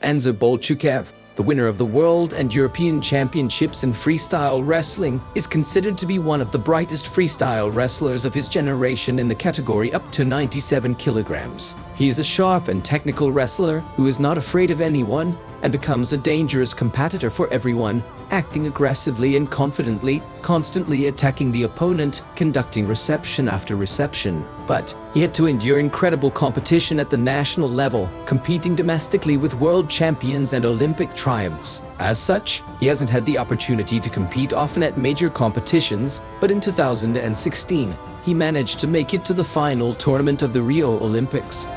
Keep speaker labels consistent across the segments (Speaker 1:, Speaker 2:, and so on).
Speaker 1: Anzor Boltukaev, the winner of the World and European Championships in freestyle wrestling, is considered to be one of the brightest freestyle wrestlers of his generation in the category up to 97 kilograms. He is a sharp and technical wrestler who is not afraid of anyone and becomes a dangerous competitor for everyone, acting aggressively and confidently, constantly attacking the opponent, conducting reception after reception. But he had to endure incredible competition at the national level, competing domestically with world champions and Olympic triumphs. As such, he hasn't had the opportunity to compete often at major competitions, but in 2016, he managed to make it to the final tournament of the Rio Olympics.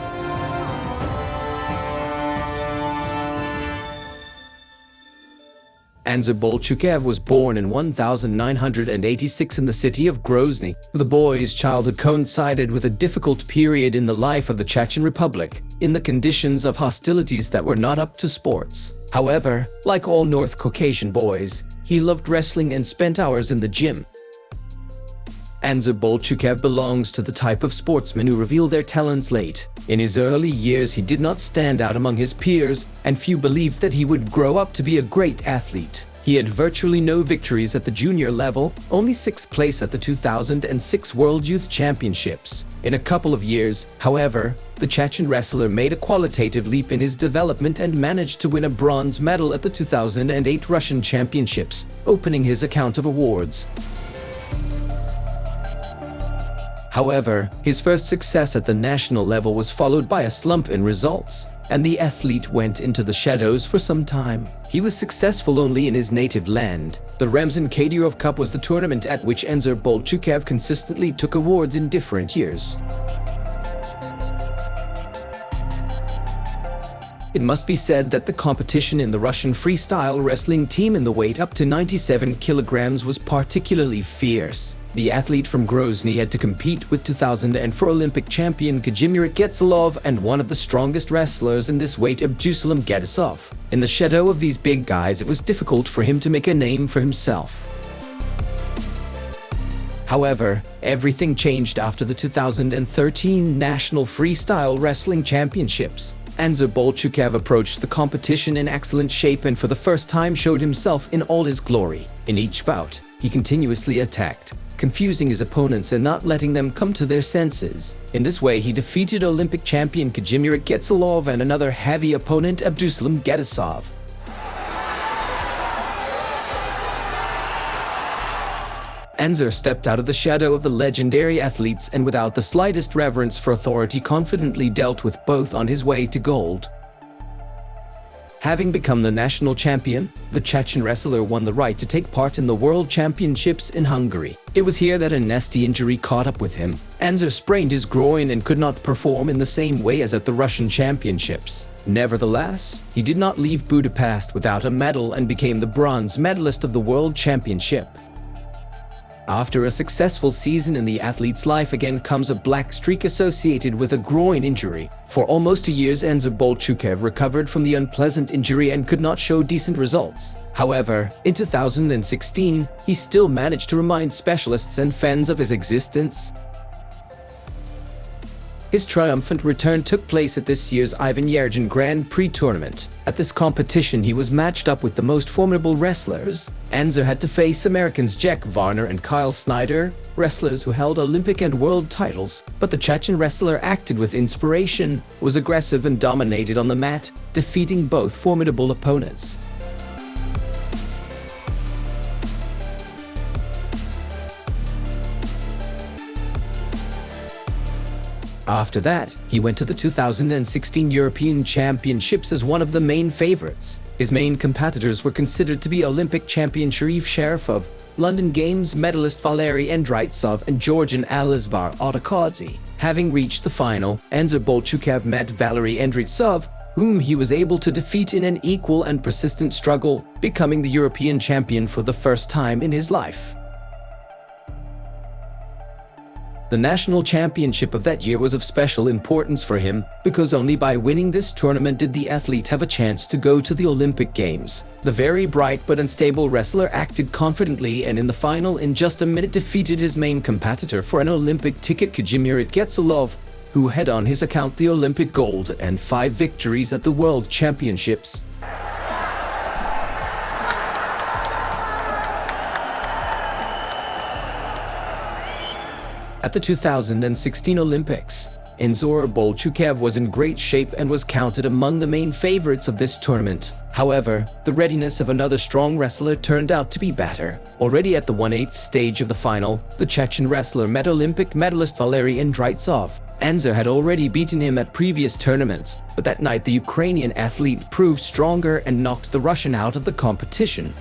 Speaker 1: Anzor Boltukaev was born in 1986 in the city of Grozny. The boy's childhood coincided with a difficult period in the life of the Chechen Republic, in the conditions of hostilities that were not up to sports. However, like all North Caucasian boys, he loved wrestling and spent hours in the gym. Anzor Boltukaev belongs to the type of sportsmen who reveal their talents late. In his early years, he did not stand out among his peers, and few believed that he would grow up to be a great athlete. He had virtually no victories at the junior level, only 6th place at the 2006 World Youth Championships. In a couple of years, however, the Chechen wrestler made a qualitative leap in his development and managed to win a bronze medal at the 2008 Russian Championships, opening his account of awards. However, his first success at the national level was followed by a slump in results, and the athlete went into the shadows for some time. He was successful only in his native land. The Ramzan Kadyrov Cup was the tournament at which Anzor Boltukaev consistently took awards in different years. It must be said that the competition in the Russian freestyle wrestling team in the weight up to 97 kilograms was particularly fierce. The athlete from Grozny had to compete with 2004 Olympic champion Kazimierz Getsalov and one of the strongest wrestlers in this weight, Abdusalam Gedasov. In the shadow of these big guys, it was difficult for him to make a name for himself. However, everything changed after the 2013 National Freestyle Wrestling Championships. Anzor Boltukaev approached the competition in excellent shape and for the first time showed himself in all his glory. In each bout, he continuously attacked, confusing his opponents and not letting them come to their senses. In this way, he defeated Olympic champion Kazimierz Getsalov and another heavy opponent, Abdusalam Gedasov. Anzor stepped out of the shadow of the legendary athletes and without the slightest reverence for authority confidently dealt with both on his way to gold. Having become the national champion, the Chechen wrestler won the right to take part in the World Championships in Hungary. It was here that a nasty injury caught up with him. Anzor sprained his groin and could not perform in the same way as at the Russian Championships. Nevertheless, he did not leave Budapest without a medal and became the bronze medalist of the World Championship. After a successful season in the athlete's life again comes a black streak associated with a groin injury. For almost 2 years, Anzor Boltukaev recovered from the unpleasant injury and could not show decent results. However, in 2016, he still managed to remind specialists and fans of his existence. His triumphant return took place at this year's Ivan Yergin Grand Prix tournament. At this competition, he was matched up with the most formidable wrestlers. Anzor had to face Americans Jack Varner and Kyle Snyder, wrestlers who held Olympic and world titles. But the Chechen wrestler acted with inspiration, was aggressive and dominated on the mat, defeating both formidable opponents. After that, he went to the 2016 European Championships as one of the main favorites. His main competitors were considered to be Olympic champion Sharif Sharifov, London Games medalist Valery Endritsov, and Georgian Alizbar Otakadze. Having reached the final, Anzor Boltukaev met Valery Endritsov, whom he was able to defeat in an equal and persistent struggle, becoming the European champion for the first time in his life. The national championship of that year was of special importance for him, because only by winning this tournament did the athlete have a chance to go to the Olympic Games. The very bright but unstable wrestler acted confidently and in the final in just a minute defeated his main competitor for an Olympic ticket, Kazimierz Getsalov, who had on his account the Olympic gold and 5 victories at the World Championships. At the 2016 Olympics, Anzor Boltukaev was in great shape and was counted among the main favorites of this tournament. However, the readiness of another strong wrestler turned out to be better. Already at the 1/8 stage of the final, the Chechen wrestler met Olympic medalist Valery Indritsov. Anzor had already beaten him at previous tournaments, but that night the Ukrainian athlete proved stronger and knocked the Russian out of the competition.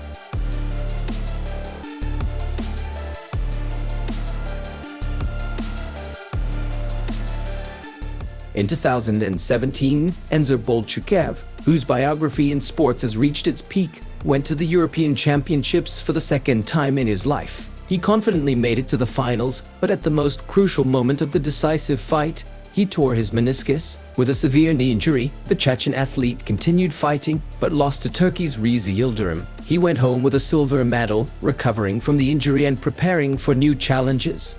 Speaker 1: In 2017, Anzor Boltukaev, whose biography in sports has reached its peak, went to the European Championships for the second time in his life. He confidently made it to the finals, but at the most crucial moment of the decisive fight, he tore his meniscus. With a severe knee injury, the Chechen athlete continued fighting, but lost to Turkey's Rio Yildirim. He went home with a silver medal, recovering from the injury and preparing for new challenges.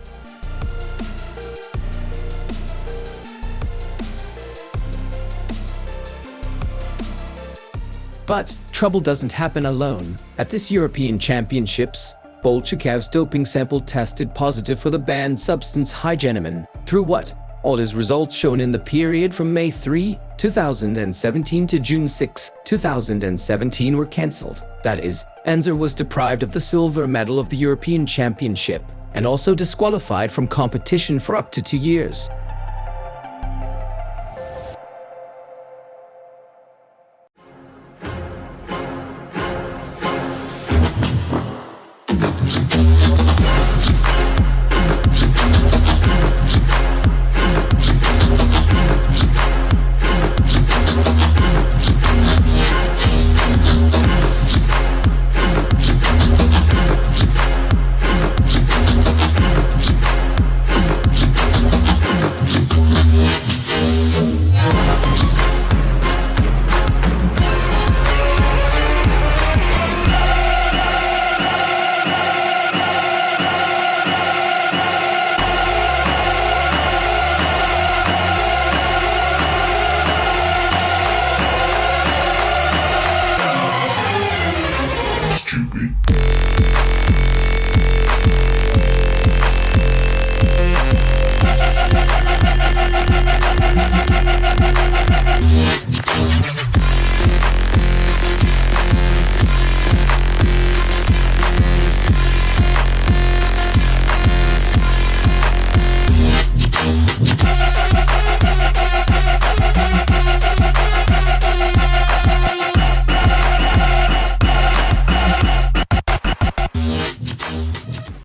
Speaker 1: But trouble doesn't happen alone. At this European Championships, Boltukaev's doping sample tested positive for the banned substance hygenemin. Through what? All his results shown in the period from May 3, 2017 to June 6, 2017 were cancelled. That is, Anzor was deprived of the silver medal of the European Championship and also disqualified from competition for up to 2 years.